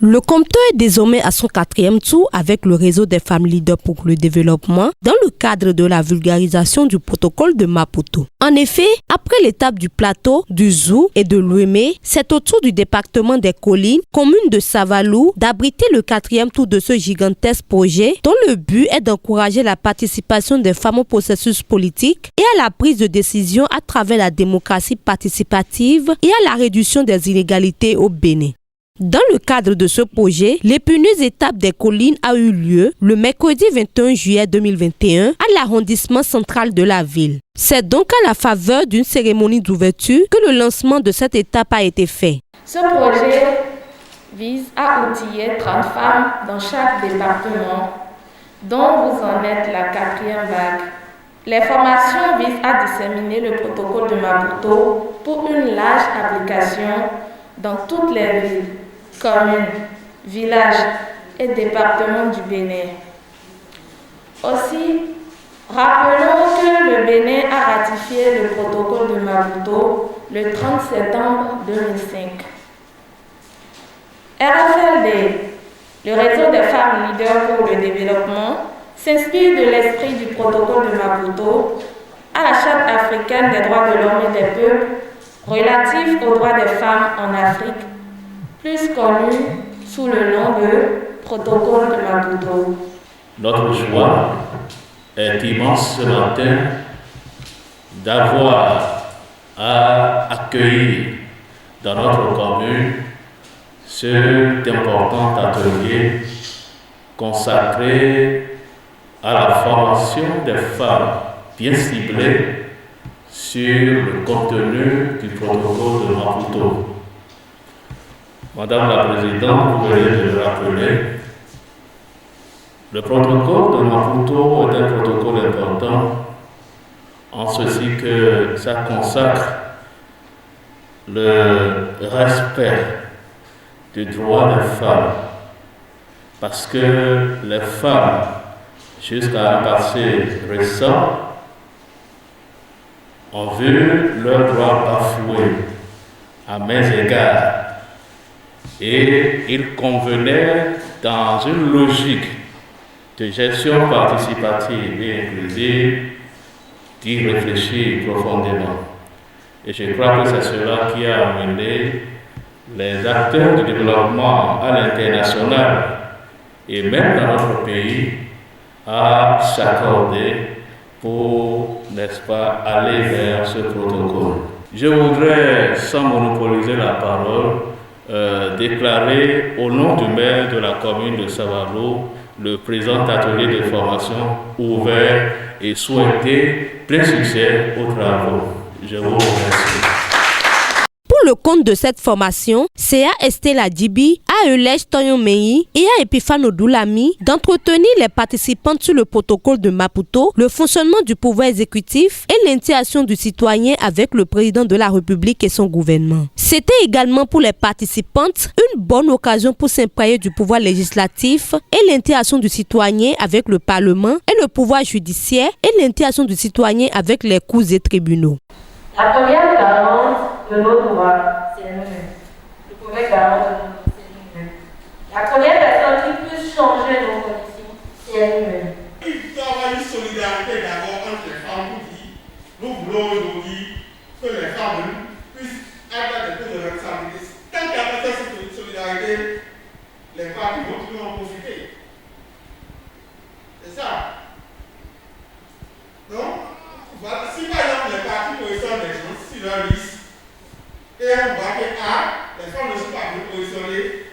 Le Compto est désormais à son 4e tour avec le réseau des femmes leaders pour le développement dans le cadre de la vulgarisation du protocole de Maputo. En effet, après l'étape du plateau, du Zou et de l'Ouémé, c'est au tour du département des Collines, commune de Savalou, d'abriter le 4e tour de ce gigantesque projet dont le but est d'encourager la participation des femmes au processus politique et à la prise de décision à travers la démocratie participative et à la réduction des inégalités au Bénin. Dans le cadre de ce projet, l'épineuse étape des Collines a eu lieu le mercredi 21 juillet 2021 à l'arrondissement central de la ville. C'est donc à la faveur d'une cérémonie d'ouverture que le lancement de cette étape a été fait. Ce projet vise à outiller 30 femmes dans chaque département, dont vous en êtes la 4e vague. Les formations visent à disséminer le protocole de Maputo pour une large application dans toutes les villes, communes, villages et départements du Bénin. Aussi, rappelons que le Bénin a ratifié le protocole de Maputo le 30 septembre 2005. RFLD, le réseau des femmes leaders pour le développement, s'inspire de l'esprit du protocole de Maputo à la Charte africaine des droits de l'homme et des peuples relatif aux droits des femmes en Afrique, plus connu sous le nom de protocole de Maputo. Notre joie est immense ce matin d'avoir à accueillir dans notre commune cet important atelier consacré à la formation des femmes bien ciblées sur le contenu du protocole de Maputo. Madame la Présidente, vous venez de le rappeler, le protocole de Maputo est un protocole important en ceci que ça consacre le respect du droit des femmes, parce que les femmes, jusqu'à un passé récent, ont vu leurs droits bafoués à maints égards. Et il convenait, dans une logique de gestion participative et inclusive, d'y réfléchir profondément. Et je crois que c'est cela qui a amené les acteurs du développement à l'international et même dans notre pays à s'accorder pour, n'est-ce pas, aller vers ce protocole. Je voudrais, sans monopoliser la parole, déclarer au nom du maire de la commune de Savalou le présent atelier de formation ouvert et souhaiter plein succès aux travaux. Je vous remercie. Pour le compte de cette formation, c'est à Estella Dibi, à Eulèche Toyon-Meyi et à Epiphane Odoulami d'entretenir les participantes sur le protocole de Maputo, le fonctionnement du pouvoir exécutif et l'interaction du citoyen avec le président de la République et son gouvernement. C'était également pour les participantes une bonne occasion pour s'imprégner du pouvoir législatif et l'interaction du citoyen avec le Parlement et le pouvoir judiciaire et l'interaction du citoyen avec les cours et tribunaux. La première garante de nos droits, c'est nous-mêmes. Le premier garant de nos droits, c'est nous-mêmes. La première personne qui peut changer nos conditions, c'est nous-mêmes. Il doit y avoir une solidarité d'abord entre les femmes pour dire nous voulons aujourd'hui que les femmes puissent être dans des postes de responsabilité. Tant qu'il n'y a pas cette solidarité, les femmes vont toujours en profiter. C'est ça. Donc, voilà, si par exemple les partis positionnent les gens sur leur liste et on voit que les femmes ne sont pas bien positionnées,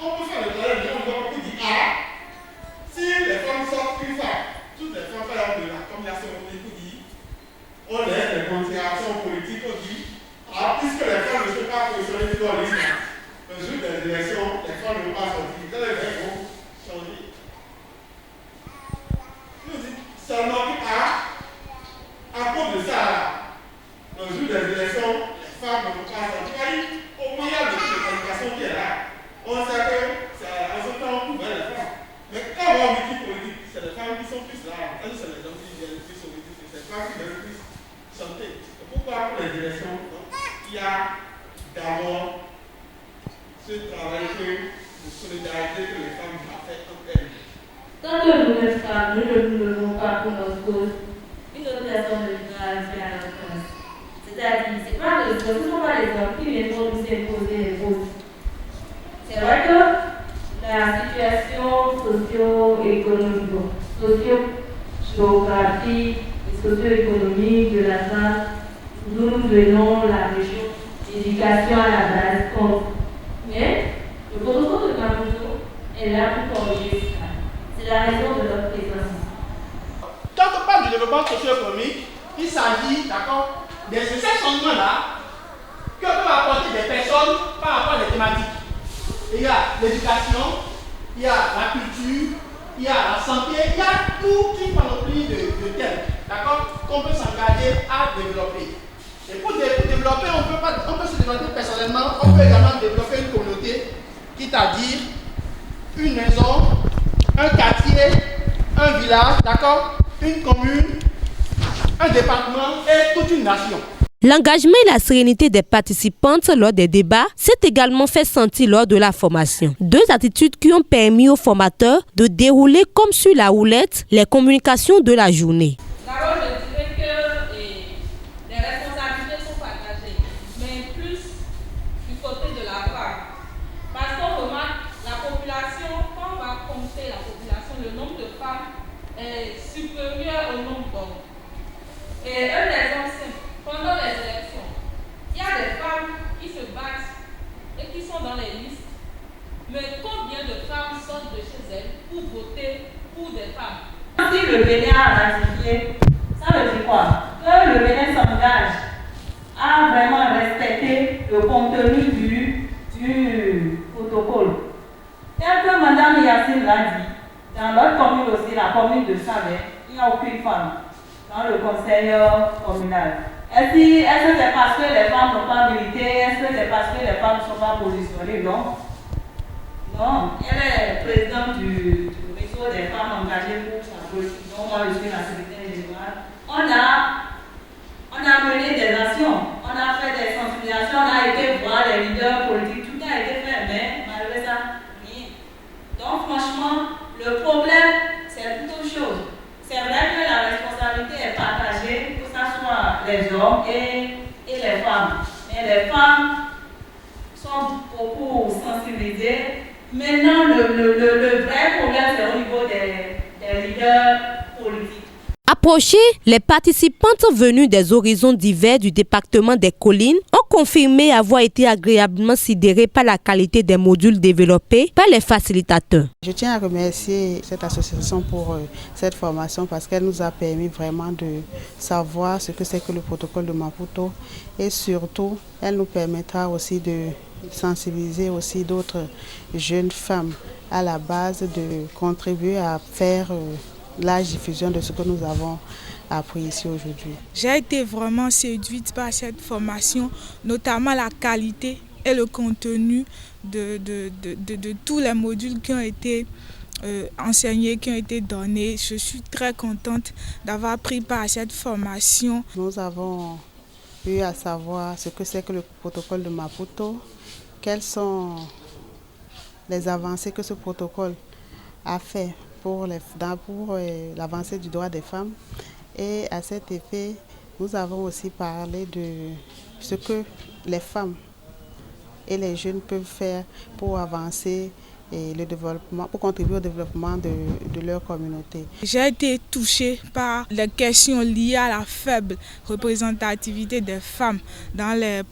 on peut faire le travail de gens qui disent si les femmes sortent une fois, toutes les femmes par exemple de la combinaison politique dit on laisse les considérations politiques, on dit puisque les femmes ne sont pas positionnées sur leur liste, le jour des élections, les femmes ne vont pas sortir, dans les règles vont changer. Nous disons seulement à cause de ça, le jour des élections, les femmes ne vont pas sortir. Au moyen de toute la communication qui est là, on sait que c'est en ce temps on pouvait les femmes. Mais quand on va en équipe politique, c'est les femmes qui sont plus là. C'est les hommes qui viennent plus au politique, c'est les femmes qui viennent plus chanter. Et pourquoi pour les élections, il y a d'abord ce travail que solidarité que les femmes ont fait entre elles. Tant que nous, les femmes, nous ne nous levons pas pour notre cause, une autre personne ne viendra agir à notre place. C'est-à-dire, ce ne sont pas les hommes qui viendront nous imposer les causes. C'est vrai que la situation socio-géographique et socio-économique de la femme, nous venons la région d'éducation à la base compte. Mais le protocole de Maputo est là pour corriger ça. C'est la raison de notre présence. Quand on parle du développement socio-économique, il s'agit, d'accord, de ces changements-là que peuvent apporter des personnes par rapport à des thématiques. Il y a l'éducation, il y a la culture, il y a la santé, il y a toute une panoplie de thèmes, d'accord, qu'on peut s'engager à développer. Et pour développer, on peut se développer personnellement, on peut également développer une communauté, quitte à dire une maison, un quartier, un village, d'accord, une commune, un département et toute une nation. L'engagement et la sérénité des participantes lors des débats s'est également fait sentir lors de la formation. Deux attitudes qui ont permis aux formateurs de dérouler comme sur la roulette les communications de la journée. D'abord, je dirais que les responsabilités sont partagées, mais plus du côté de la femme. Parce qu'on remarque la population, quand on va compter la population, le nombre de femmes est supérieur au nombre d'hommes. Et un exemple simple, pendant les élections, il y a des femmes qui se battent et qui sont dans les listes, mais combien de femmes sortent de chez elles pour voter pour des femmes? Si le Bénin a ratifié, ça veut dire quoi? Que le Bénin s'engage à vraiment respecter le contenu du protocole. Tel que Mme Yacine l'a dit, dans notre commune aussi, la commune de Savet, il n'y a aucune femme dans le conseil communal. Est-ce que c'est parce que les femmes n'ont pas milité? Est-ce que c'est parce que les femmes ne sont pas positionnées? Non. Non. Elle est présidente du réseau des femmes engagées pour sa politique. Donc moi, je suis la secrétaire générale. On a mené des actions. On a fait des sensibilisations. On a été voir les leaders politiques. Tout a été fait, mais malheureusement, rien. Donc franchement, le problème, c'est toute autre chose. C'est vrai que la responsabilité est partagée, que ce soit les hommes et les femmes. Mais les femmes sont beaucoup sensibilisées. Maintenant, le vrai problème, c'est au niveau des leaders politiques. Approchés, les participantes venues des horizons divers du département des Collines ont confirmé avoir été agréablement sidérées par la qualité des modules développés par les facilitateurs. Je tiens à remercier cette association pour cette formation parce qu'elle nous a permis vraiment de savoir ce que c'est que le protocole de Maputo et surtout, elle nous permettra aussi de sensibiliser aussi d'autres jeunes femmes à la base de contribuer à faire la diffusion de ce que nous avons appris ici aujourd'hui. J'ai été vraiment séduite par cette formation, notamment la qualité et le contenu de tous les modules qui ont été enseignés, qui ont été donnés. Je suis très contente d'avoir pris part à cette formation. Nous avons eu à savoir ce que c'est que le protocole de Maputo, quelles sont les avancées que ce protocole a fait pour l'avancée du droit des femmes. Et à cet effet, nous avons aussi parlé de ce que les femmes et les jeunes peuvent faire pour avancer et le développement, pour contribuer au développement de leur communauté. J'ai été touchée par les questions liées à la faible représentativité des femmes dans les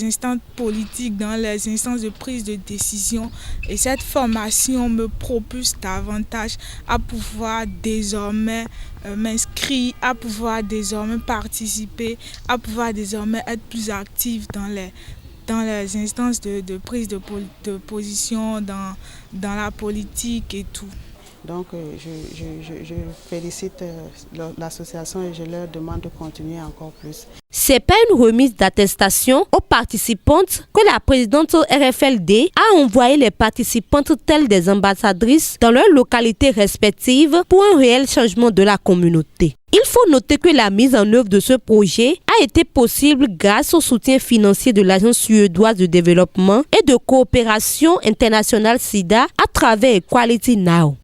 instances politiques, dans les instances de prise de décision. Et cette formation me propulse davantage à pouvoir désormais m'inscrire, à pouvoir désormais participer, à pouvoir désormais être plus active dans les instances de prise de position, dans la politique et tout. Donc je félicite l'association et je leur demande de continuer encore plus. C'est pas une remise d'attestation aux participantes que la présidente RFLD a envoyé les participantes telles des ambassadrices dans leurs localités respectives pour un réel changement de la communauté. Il faut noter que la mise en œuvre de ce projet a été possible grâce au soutien financier de l'Agence suédoise de développement et de coopération internationale SIDA à travers Equality Now.